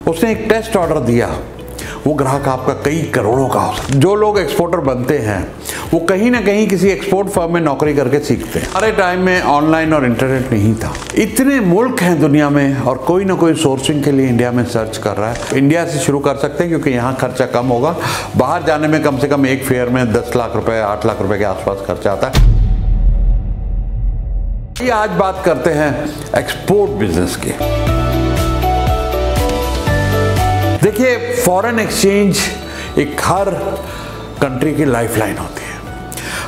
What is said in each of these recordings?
उसने एक test order दिया, वो ग्राहक आपका कई करोड़ों का हो सकता है। जो लोग एक्सपोर्टर बनते हैं वो कहीं ना कहीं किसी एक्सपोर्ट फर्म में नौकरी करके सीखते हैं। हमारे टाइम में ऑनलाइन और इंटरनेट नहीं था। इतने मुल्क हैं दुनिया में और कोई ना कोई सोर्सिंग के लिए इंडिया में सर्च कर रहा है। इंडिया से शुरू कर सकते हैं क्योंकि यहाँ खर्चा कम होगा। बाहर जाने में कम से कम एक फेयर में 10 लाख रुपए 8 लाख रुपए के आसपास खर्चा आता है। ये आज बात करते हैं एक्सपोर्ट बिजनेस की। देखिए, फॉरेन एक्सचेंज एक हर कंट्री की लाइफलाइन होती है।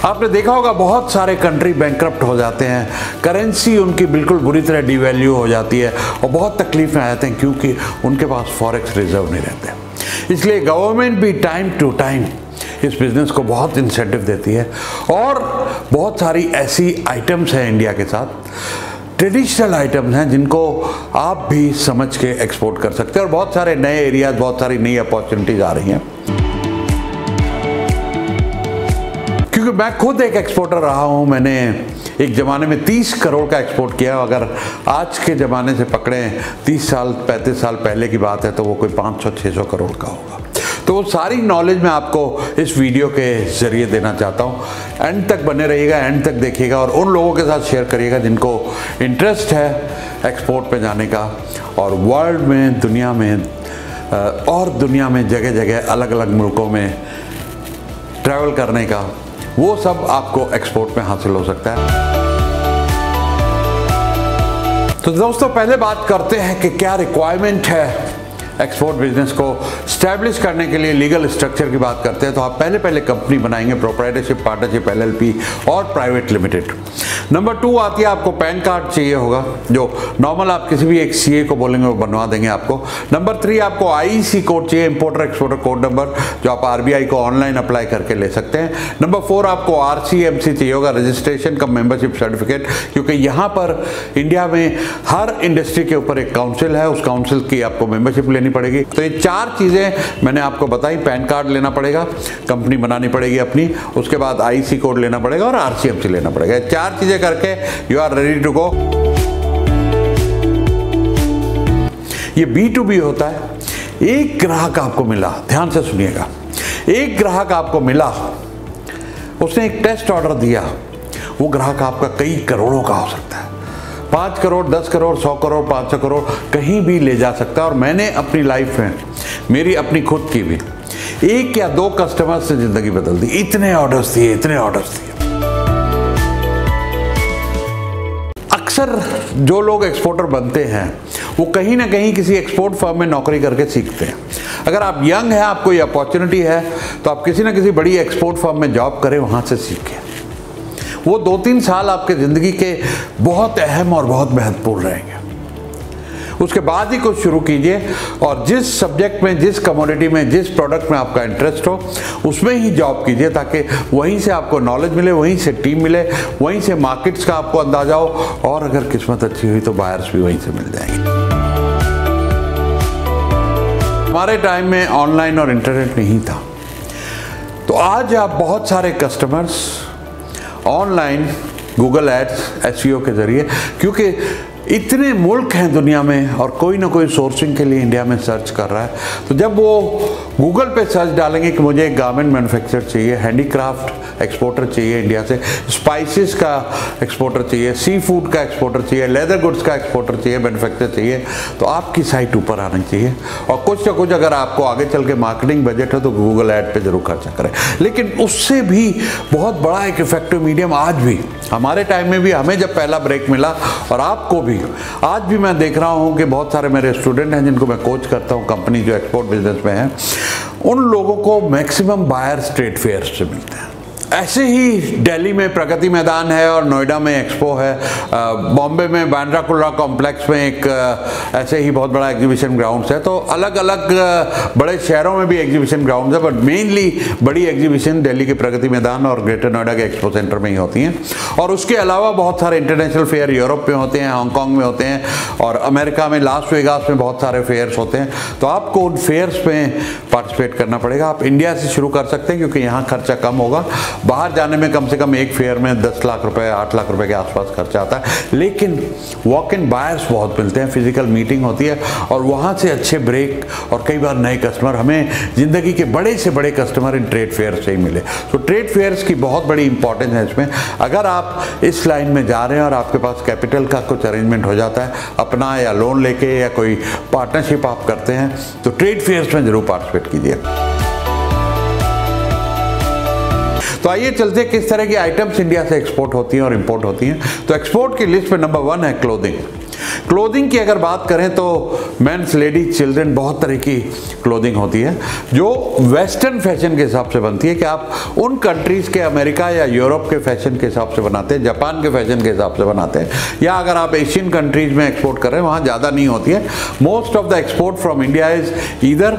आपने देखा होगा बहुत सारे कंट्री बैंकक्रप्ट हो जाते हैं, करेंसी उनकी बिल्कुल बुरी तरह डिवैल्यू हो जाती है और बहुत तकलीफ में आ जाते हैं क्योंकि उनके पास फॉरेक्स रिजर्व नहीं रहते। इसलिए गवर्नमेंट भी टाइम टू टाइम इस बिज़नेस को बहुत इंसेंटिव देती है और बहुत सारी ऐसी आइटम्स हैं इंडिया के साथ, ट्रेडिशनल आइटम्स हैं जिनको आप भी समझ के एक्सपोर्ट कर सकते हैं और बहुत सारे नए एरियाज, बहुत सारी नई अपॉर्चुनिटीज आ रही हैं। क्योंकि मैं खुद एक एक्सपोर्टर रहा हूं, मैंने एक ज़माने में 30 करोड़ का एक्सपोर्ट किया। अगर आज के ज़माने से पकड़ें 30 साल 35 साल पहले की बात है तो वो कोई 500-600 करोड़ का होगा। तो वो सारी नॉलेज मैं आपको इस वीडियो के ज़रिए देना चाहता हूँ। एंड तक बने रहिएगा, एंड तक देखिएगा और उन लोगों के साथ शेयर करिएगा जिनको इंटरेस्ट है एक्सपोर्ट पे जाने का और वर्ल्ड में, दुनिया में जगह जगह अलग अलग मुल्कों में ट्रैवल करने का। वो सब आपको एक्सपोर्ट में हासिल हो सकता है। तो दोस्तों, पहले बात करते हैं कि क्या रिक्वायरमेंट है एक्सपोर्ट बिजनेस को स्टैब्लिश करने के लिए। लीगल स्ट्रक्चर की बात करते हैं तो आप पहले कंपनी बनाएंगे, प्रोप्राइटरशिप, पार्टनरशिप, LLP और प्राइवेट लिमिटेड। नंबर 2 आती है, आपको पैन कार्ड चाहिए होगा, जो नॉर्मल आप किसी भी एक CA को बोलेंगे वो बनवा देंगे आपको। नंबर 3 आपको IEC कोड चाहिए, इंपोर्टर एक्सपोर्टर कोड नंबर, जो आप RBI को ऑनलाइन अप्लाई करके ले सकते हैं। नंबर 4 आपको RCMC चाहिए होगा, रजिस्ट्रेशन कम मेंबरशिप सर्टिफिकेट, क्योंकि यहाँ पर इंडिया में हर इंडस्ट्री के ऊपर एक काउंसिल है, उस काउंसिल की आपको मेंबरशिप लेनी पड़ेगी। तो ये 4 चीजें मैंने आपको बताई। पैन कार्ड लेना पड़ेगा, कंपनी बनानी पड़ेगी अपनी, उसके बाद IEC कोड लेना पड़ेगा और RCMC लेना पड़ेगा। 4 चीजें करके you are ready to go. ये B2B होता है। एक ग्राहक आपको मिला, ध्यान से सुनिएगा, एक ग्राहक आपको मिला, उसने एक टेस्ट ऑर्डर दिया, वो ग्राहक आपका कई करोड़ों का हो सकता है। 5 करोड़, 10 करोड़, 100 करोड़, 500 करोड़ कहीं भी ले जा सकता है। और मैंने अपनी लाइफ में, मेरी अपनी खुद की भी 1 या 2 कस्टमर से जिंदगी बदल दी। इतने ऑर्डर्स दिए, इतने ऑर्डर्स दिए। अक्सर जो लोग एक्सपोर्टर बनते हैं वो कहीं ना कहीं किसी एक्सपोर्ट फर्म में नौकरी करके सीखते हैं। अगर आप यंग हैं, आपको ये अपॉर्चुनिटी है, तो आप किसी ना किसी बड़ी एक्सपोर्ट फर्म में जॉब करें, वहाँ से सीखें। वो 2-3 साल आपके ज़िंदगी के बहुत अहम और बहुत महत्वपूर्ण रहेंगे। उसके बाद ही कुछ शुरू कीजिए और जिस सब्जेक्ट में, जिस कमोडिटी में, जिस प्रोडक्ट में आपका इंटरेस्ट हो उसमें ही जॉब कीजिए, ताकि वहीं से आपको नॉलेज मिले, वहीं से टीम मिले, वहीं से मार्केट्स का आपको अंदाजा हो और अगर किस्मत अच्छी हुई तो बायर्स भी वहीं से मिल जाएंगे। हमारे टाइम में ऑनलाइन और इंटरनेट नहीं था, तो आज आप बहुत सारे customers online Google ads, SEO के जरिए, क्योंकि इतने मुल्क हैं दुनिया में और कोई ना कोई सोर्सिंग के लिए इंडिया में सर्च कर रहा है, तो जब वो गूगल पे सर्च डालेंगे कि मुझे एक गारमेंट मैन्युफैक्चर चाहिए, हैंडीक्राफ्ट एक्सपोर्टर चाहिए इंडिया से, स्पाइसेस का एक्सपोर्टर चाहिए, सी फूड का एक्सपोर्टर चाहिए, लेदर गुड्स का एक्सपोर्टर चाहिए, मैन्युफैक्चर चाहिए, तो आपकी साइट ऊपर आनी चाहिए। और कुछ ना कुछ अगर आपको आगे चल के मार्केटिंग बजट है तो गूगल ऐड पे जरूर खर्चा करें। लेकिन उससे भी बहुत बड़ा एक इफेक्टिव मीडियम आज भी, हमारे टाइम में भी, हमें जब पहला ब्रेक मिला और आपको भी, आज भी मैं देख रहा हूं कि बहुत सारे मेरे स्टूडेंट हैं जिनको मैं कोच करता हूं, कंपनी जो एक्सपोर्ट बिजनेस में है, उन लोगों को मैक्सिमम बायर्स ट्रेड फेयर से मिलते हैं। ऐसे ही दिल्ली में प्रगति मैदान है और नोएडा में एक्सपो है, बॉम्बे में बांद्रा कुर्ला कॉम्प्लेक्स में एक ऐसे ही बहुत बड़ा एग्जीबिशन ग्राउंड्स है। तो अलग अलग बड़े शहरों में भी एग्जीबिशन ग्राउंड्स है, बट मेनली बड़ी एग्जीबिशन दिल्ली के प्रगति मैदान और ग्रेटर नोएडा के एक्सपो सेंटर में ही होती हैं। और उसके अलावा बहुत सारे इंटरनेशनल फेयर यूरोप में होते हैं, हांगकॉन्ग में होते हैं और अमेरिका में लास वेगास में बहुत सारे फेयर्स होते हैं। तो आपको उन फेयर्स में पार्टिसिपेट करना पड़ेगा। आप इंडिया से शुरू कर सकते हैं क्योंकि यहाँ खर्चा कम होगा बाहर जाने में कम से कम एक फेयर में 10 लाख रुपए 8 लाख रुपए के आसपास खर्चा आता है, लेकिन वॉक इन बायर्स बहुत मिलते हैं, फिजिकल मीटिंग होती है और वहाँ से अच्छे ब्रेक और कई बार नए कस्टमर, हमें ज़िंदगी के बड़े से बड़े कस्टमर इन ट्रेड फेयर से ही मिले। तो ट्रेड फेयर्स की बहुत बड़ी इंपॉर्टेंस है इसमें। अगर आप इस लाइन में जा रहे हैं और आपके पास कैपिटल का कुछ अरेंजमेंट हो जाता है अपना, या लोन लेके या कोई पार्टनरशिप आप करते हैं, तो ट्रेड फेयर्स में जरूर पार्टिसिपेट कीजिए। तो आइए चलते हैं किस तरह की आइटम्स इंडिया से एक्सपोर्ट होती हैं और इंपोर्ट होती हैं। तो एक्सपोर्ट की लिस्ट पे नंबर 1 है क्लोथिंग। क्लोथिंग की अगर बात करें तो मेंस, लेडीज, चिल्ड्रन, बहुत तरह की क्लोथिंग होती है जो वेस्टर्न फैशन के हिसाब से बनती है कि आप उन कंट्रीज़ के, अमेरिका या यूरोप के फैशन के हिसाब से बनाते हैं, जापान के फैशन के हिसाब से बनाते हैं, या अगर आप एशियन कंट्रीज़ में एक्सपोर्ट कर रहे हैं वहाँ ज़्यादा नहीं होती है। Most of the export from India is either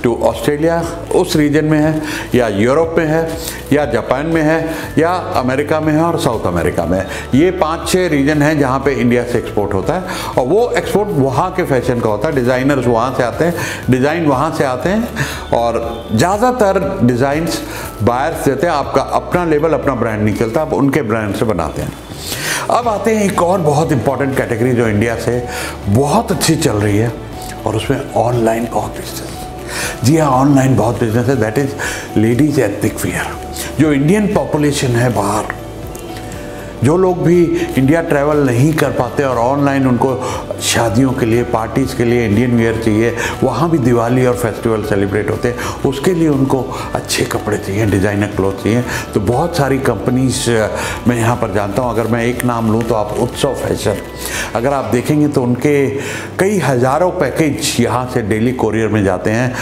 to Australia, उस रीजन में है, या यूरोप में है, या जापान में है, या अमेरिका में है और साउथ अमेरिका में है। ये 5-6 रीजन हैं जहाँ पे इंडिया से एक्सपोर्ट होता है और वो एक्सपोर्ट वहाँ के फैशन का होता है। डिज़ाइनर्स वहाँ से आते हैं, डिज़ाइन वहाँ से आते हैं और ज़्यादातर डिज़ाइंस बायर्स देते हैं। आपका अपना लेबल, अपना ब्रांड निकलता है, आप उनके ब्रांड से बनाते हैं। अब आते हैं एक और बहुत इंपॉर्टेंट कैटेगरी जो इंडिया से बहुत अच्छी चल रही है और उसमें ऑनलाइन बहुत बिजनेस। जी हाँ, ऑनलाइन बहुत बिजनेस है, that is ladies ethnic wear. जो इंडियन पॉपुलेशन है बाहर, जो लोग भी इंडिया ट्रैवल नहीं कर पाते और ऑनलाइन उनको शादियों के लिए, पार्टीज़ के लिए इंडियन वियर चाहिए, वहाँ भी दिवाली और फेस्टिवल सेलिब्रेट होते हैं, उसके लिए उनको अच्छे कपड़े चाहिए, डिज़ाइनर क्लोथ चाहिए। तो बहुत सारी कंपनीज मैं यहाँ पर जानता हूँ। अगर मैं एक नाम लूँ तो आप उत्सव फैशन, अगर आप देखेंगे तो उनके कई हज़ारों पैकेज यहाँ से डेली कोरियर में जाते हैं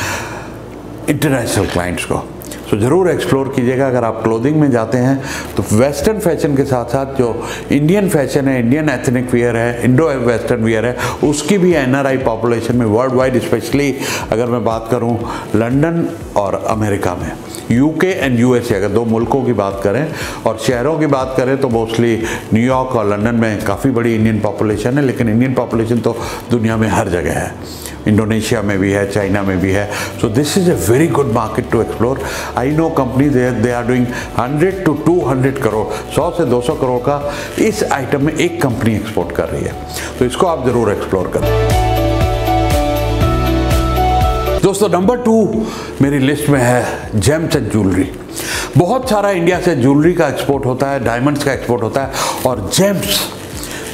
इंटरनेशनल क्लाइंट्स को। तो ज़रूर एक्सप्लोर कीजिएगा। अगर आप क्लोथिंग में जाते हैं तो वेस्टर्न फैशन के साथ साथ जो इंडियन फैशन है, इंडियन एथनिक वियर है, इंडो वेस्टर्न वियर है, उसकी भी एनआरआई पॉपुलेशन में वर्ल्ड वाइड, स्पेशली अगर मैं बात करूं लंदन और अमेरिका में, यूके एंड यूएसए, अगर 2 मुल्कों की बात करें और शहरों की बात करें तो मोस्टली न्यूयॉर्क और लंदन में काफ़ी बड़ी इंडियन पॉपुलेशन है, लेकिन इंडियन पॉपुलेशन तो दुनिया में हर जगह है, इंडोनेशिया में भी है, चाइना में भी है। So this is a very good market to explore. I know company they are doing 100 to 200 crore, 100 से 200 करोड़ का इस आइटम में एक कंपनी एक्सपोर्ट कर रही है, तो इसको आप ज़रूर एक्सप्लोर करें। दोस्तों नंबर 2 मेरी लिस्ट में है जेम्स एंड ज्वेलरी। बहुत सारा इंडिया से ज्वेलरी का एक्सपोर्ट होता है, डायमंड्स का एक्सपोर्ट होता है और जेम्स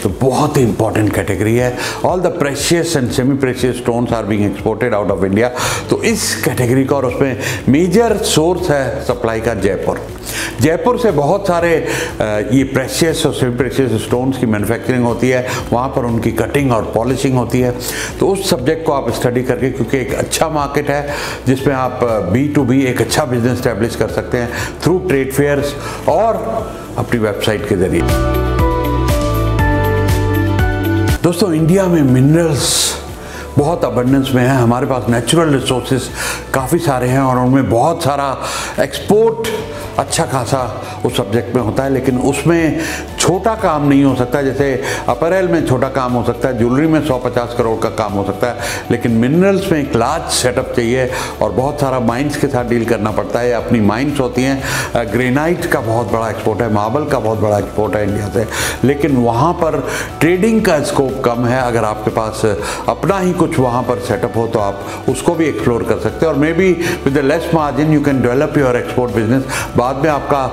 तो बहुत ही इंपॉर्टेंट कैटेगरी है। All the precious and semi precious stones are being exported out of India. तो इस कैटेगरी का और उसमें मेजर सोर्स है सप्लाई का जयपुर। जयपुर से बहुत सारे ये प्रेशियस और सेमी प्रेशियस स्टोन्स की मैन्युफैक्चरिंग होती है, वहाँ पर उनकी कटिंग और पॉलिशिंग होती है। तो उस सब्जेक्ट को आप स्टडी करके, क्योंकि एक अच्छा मार्केट है जिसमें आप B2B एक अच्छा बिजनेस स्टैब्लिश कर सकते हैं थ्रू ट्रेड फेयर्स और अपनी वेबसाइट के जरिए। दोस्तों इंडिया में मिनरल्स बहुत अबंडेंस में है, हमारे पास नेचुरल रिसोर्सेज काफ़ी सारे हैं और उनमें बहुत सारा एक्सपोर्ट अच्छा खासा उस सब्जेक्ट में होता है, लेकिन उसमें छोटा काम नहीं हो सकता। जैसे अपैरल में छोटा काम हो सकता है, ज्वेलरी में 150 करोड़ का काम हो सकता है, लेकिन मिनरल्स में एक लार्ज सेटअप चाहिए और बहुत सारा माइंस के साथ डील करना पड़ता है। अपनी माइंस होती हैं, ग्रेनाइट का बहुत बड़ा एक्सपोर्ट है, मार्बल का बहुत बड़ा एक्सपोर्ट है इंडिया से, लेकिन वहाँ पर ट्रेडिंग का स्कोप कम है। अगर आपके पास अपना ही कुछ वहाँ पर सेटअप हो तो आप उसको भी एक्सप्लोर कर सकते हैं और may be with the less margin you can develop your export business. बाद में आपका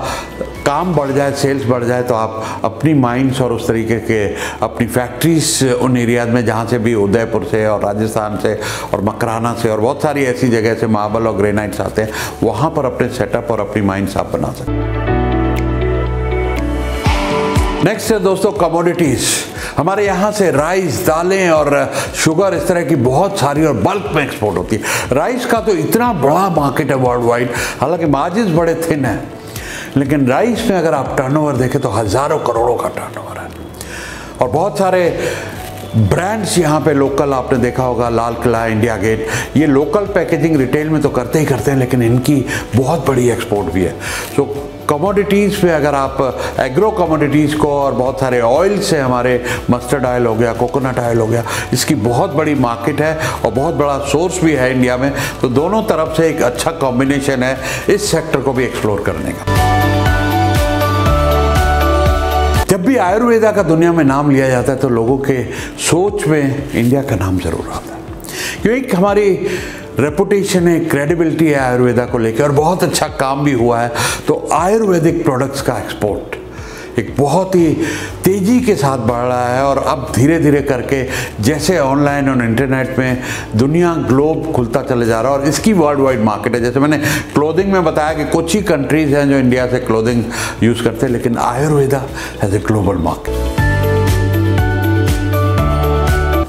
काम बढ़ जाए, सेल्स बढ़ जाए, तो आप अपनी माइंस और उस तरीके के अपनी फैक्ट्रीज उन एरियाज में जहाँ से भी उदयपुर से और राजस्थान से और मकराना से और बहुत सारी ऐसी जगह से मार्बल और ग्रेनाइट्स आते हैं, वहाँ पर अपने सेटअप और अपनी माइंस आप बना सकते हैं। नेक्स्ट है दोस्तों कमोडिटीज़। हमारे यहाँ से राइस, दालें और शुगर इस तरह की बहुत सारी और बल्क में एक्सपोर्ट होती है। राइस का तो इतना बड़ा मार्केट है वर्ल्ड वाइड, हालांकि मार्जिन्स बड़े थिन हैं, लेकिन राइस में अगर आप टर्नओवर देखें तो हज़ारों करोड़ों का टर्नओवर है और बहुत सारे ब्रांड्स यहाँ पे लोकल आपने देखा होगा, लाल किला, इंडिया गेट, ये लोकल पैकेजिंग रिटेल में तो करते ही करते हैं, लेकिन इनकी बहुत बड़ी एक्सपोर्ट भी है। तो कमोडिटीज़ पे अगर आप एग्रो कमोडिटीज़ को और बहुत सारे ऑयल से, हमारे मस्टर्ड ऑयल हो गया, कोकोनट ऑयल हो गया, इसकी बहुत बड़ी मार्केट है और बहुत बड़ा सोर्स भी है इंडिया में। तो दोनों तरफ से एक अच्छा कॉम्बिनेशन है इस सेक्टर को भी एक्सप्लोर करने का। भी आयुर्वेदा का दुनिया में नाम लिया जाता है तो लोगों के सोच में इंडिया का नाम ज़रूर आता है, क्योंकि हमारी रेपुटेशन है, क्रेडिबिलिटी है आयुर्वेदा को लेकर, और बहुत अच्छा काम भी हुआ है। तो आयुर्वेदिक प्रोडक्ट्स का एक्सपोर्ट एक बहुत ही तेज़ी के साथ बढ़ रहा है, और अब धीरे धीरे करके जैसे ऑनलाइन और इंटरनेट में दुनिया ग्लोब खुलता चले जा रहा है, और इसकी वर्ल्ड वाइड मार्केट है। जैसे मैंने क्लोथिंग में बताया कि कुछ ही कंट्रीज़ हैं जो इंडिया से क्लोथिंग यूज़ करते हैं, लेकिन Ayurveda has a global market.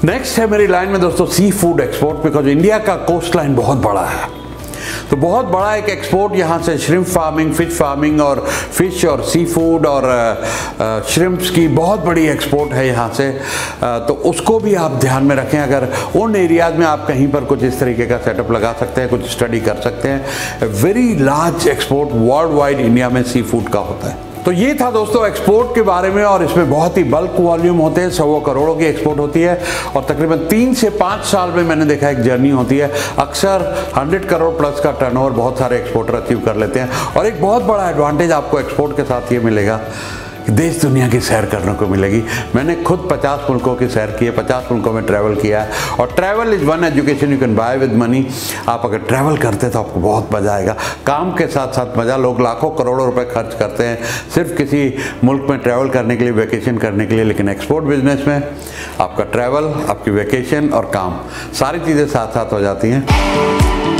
Next है मेरी लाइन में दोस्तों sea food export, because India का कोस्ट लाइन बहुत बड़ा है, तो बहुत बड़ा एक एक्सपोर्ट यहाँ से श्रिम्प फार्मिंग, फिश फार्मिंग और फिश और सी फूड और श्रिम्प्स की बहुत बड़ी एक्सपोर्ट है यहाँ से। तो उसको भी आप ध्यान में रखें। अगर उन एरियाज में आप कहीं पर कुछ इस तरीके का सेटअप लगा सकते हैं, कुछ स्टडी कर सकते हैं। Very large export world wide India में सी फूड का होता है। तो ये था दोस्तों एक्सपोर्ट के बारे में, और इसमें बहुत ही बल्क वॉल्यूम होते हैं, 100 करोड़ों की एक्सपोर्ट होती है, और तकरीबन 3 से 5 साल में मैंने देखा एक जर्नी होती है। अक्सर 100 करोड़ प्लस का टर्नओवर बहुत सारे एक्सपोर्टर अचीव कर लेते हैं। और एक बहुत बड़ा एडवांटेज आपको एक्सपोर्ट के साथ ये मिलेगा, देश दुनिया की सैर करने को मिलेगी। मैंने खुद 50 मुल्कों की सैर की है, 50 मुल्कों में ट्रैवल किया है, और travel is one education you can buy with money. आप अगर ट्रैवल करते हैं तो आपको बहुत मज़ा आएगा, काम के साथ साथ मज़ा। लोग लाखों करोड़ों रुपए खर्च करते हैं सिर्फ किसी मुल्क में ट्रैवल करने के लिए, वेकेशन करने के लिए, लेकिन एक्सपोर्ट बिजनेस में आपका ट्रैवल, आपकी वेकेशन और काम, सारी चीज़ें साथ साथ हो जाती हैं।